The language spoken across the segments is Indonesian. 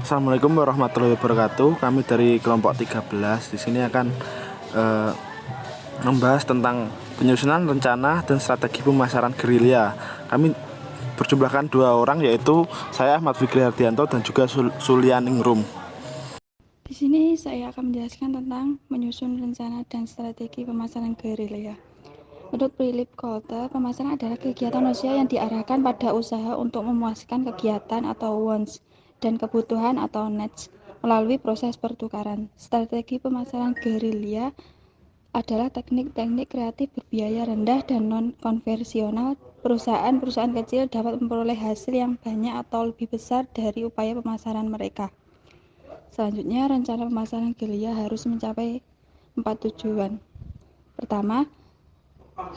Assalamualaikum warahmatullahi wabarakatuh. Kami dari kelompok 13 di sini akan eh, membahas tentang penyusunan rencana dan strategi pemasaran gerilya. Kami berjumlahkan 2 orang, yaitu saya Ahmad Fikri Hardianto dan juga Sulianingrum. Di sini saya akan menjelaskan tentang menyusun rencana dan strategi pemasaran gerilya. Menurut Philip Kotler, pemasaran adalah kegiatan manusia yang diarahkan pada usaha untuk memuaskan kegiatan atau wants dan kebutuhan atau needs melalui proses pertukaran. Strategi pemasaran gerilya adalah teknik-teknik kreatif berbiaya rendah dan non-konvensional. Perusahaan-perusahaan kecil dapat memperoleh hasil yang banyak atau lebih besar dari upaya pemasaran mereka. Selanjutnya, rencana pemasaran gerilya harus mencapai 4 tujuan. Pertama,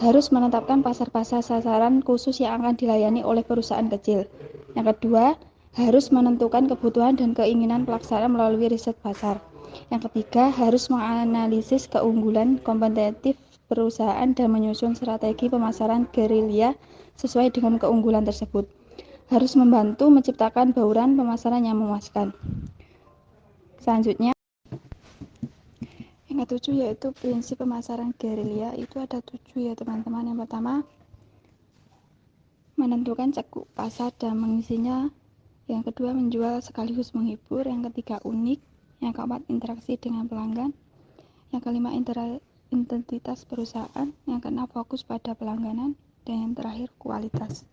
harus menetapkan pasar-pasar sasaran khusus yang akan dilayani oleh perusahaan kecil. Yang kedua, harus menentukan kebutuhan dan keinginan pelaksana melalui riset pasar. Yang ketiga, harus menganalisis keunggulan kompetitif perusahaan dan menyusun strategi pemasaran gerilya sesuai dengan keunggulan tersebut. Harus membantu menciptakan bauran pemasaran yang memuaskan. Selanjutnya, yang ketujuh yaitu prinsip pemasaran gerilya. Itu ada 7 ya teman-teman. Yang pertama, menentukan cakup pasar dan mengisinya. Yang kedua, menjual sekaligus menghibur. Yang ketiga, unik. Yang keempat, interaksi dengan pelanggan. Yang kelima, identitas perusahaan. Yang keenam, fokus pada pelangganan. Dan yang terakhir, kualitas.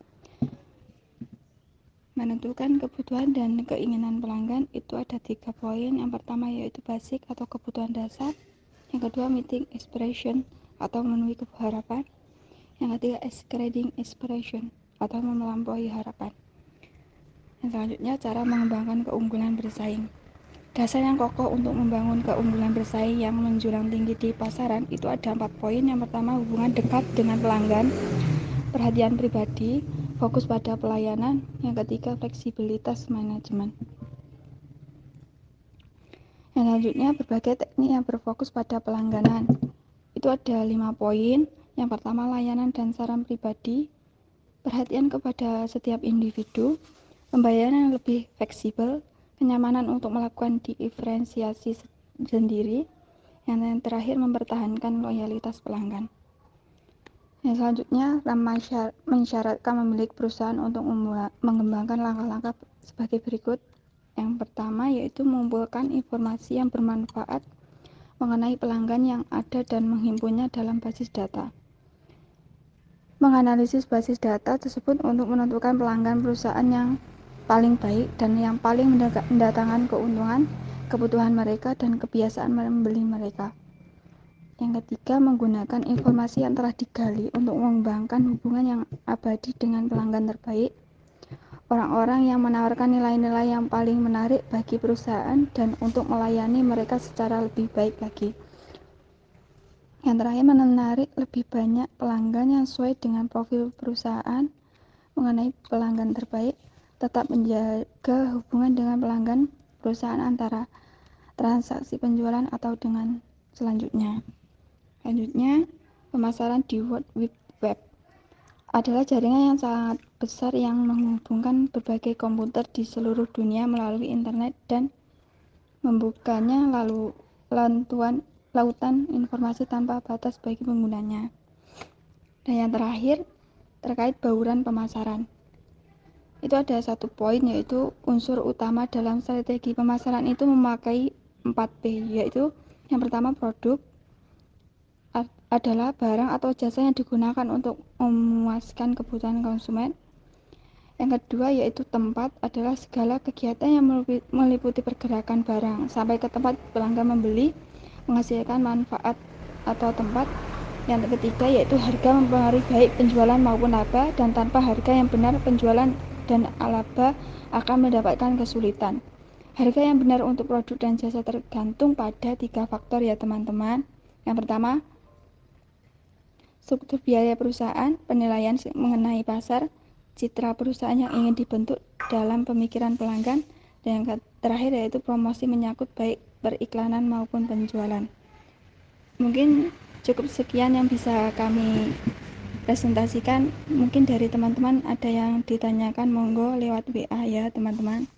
Menentukan kebutuhan dan keinginan pelanggan itu ada 3 poin. Yang pertama yaitu basic atau kebutuhan dasar. Yang kedua, meeting expression atau memenuhi harapan. Yang ketiga, exceeding expression atau melampaui harapan. Yang selanjutnya, cara mengembangkan keunggulan bersaing. Dasar yang kokoh untuk membangun keunggulan bersaing yang menjulang tinggi di pasaran itu ada 4 poin. Yang pertama, hubungan dekat dengan pelanggan, perhatian pribadi, fokus pada pelayanan. Yang ketiga, fleksibilitas manajemen. Yang selanjutnya, berbagai teknik yang berfokus pada pelangganan. Itu ada 5 poin. Yang pertama, layanan dan saran pribadi, perhatian kepada setiap individu, pembayaran yang lebih fleksibel, kenyamanan untuk melakukan diferensiasi sendiri. Yang terakhir, mempertahankan loyalitas pelanggan. Yang selanjutnya, mensyaratkan pemilik perusahaan untuk mengembangkan langkah-langkah sebagai berikut. Yang pertama yaitu mengumpulkan informasi yang bermanfaat mengenai pelanggan yang ada dan menghimpunnya dalam basis data. Menganalisis basis data tersebut untuk menentukan pelanggan perusahaan yang paling baik dan yang paling mendatangkan keuntungan, kebutuhan mereka, dan kebiasaan membeli mereka. Yang ketiga, menggunakan informasi yang telah digali untuk mengembangkan hubungan yang abadi dengan pelanggan terbaik, orang-orang yang menawarkan nilai-nilai yang paling menarik bagi perusahaan, dan untuk melayani mereka secara lebih baik lagi. Yang terakhir, menarik lebih banyak pelanggan yang sesuai dengan profil perusahaan. Mengenai pelanggan terbaik, tetap menjaga hubungan dengan pelanggan perusahaan antara transaksi penjualan atau dengan selanjutnya. Selanjutnya, pemasaran di World Wide Web adalah jaringan yang sangat besar yang menghubungkan berbagai komputer di seluruh dunia melalui internet dan membukanya lautan informasi tanpa batas bagi penggunanya. Dan yang terakhir, terkait bauran pemasaran. Itu ada 1 poin yaitu unsur utama dalam strategi pemasaran itu memakai 4P, yaitu yang pertama, produk adalah barang atau jasa yang digunakan untuk memuaskan kebutuhan konsumen. Yang kedua yaitu tempat, adalah segala kegiatan yang meliputi pergerakan barang sampai ke tempat pelanggan membeli, menghasilkan manfaat atau tempat. Yang ketiga yaitu harga, mempengaruhi baik penjualan maupun laba, dan tanpa harga yang benar penjualan dan laba akan mendapatkan kesulitan. Harga yang benar untuk produk dan jasa tergantung pada 3 faktor ya teman-teman. Yang pertama, struktur biaya perusahaan, penilaian mengenai pasar, citra perusahaan yang ingin dibentuk dalam pemikiran pelanggan, dan yang terakhir yaitu promosi menyangkut baik periklanan maupun penjualan. Mungkin cukup sekian yang bisa kami presentasikan. Mungkin dari teman-teman ada yang ditanyakan, monggo lewat WA ya teman-teman.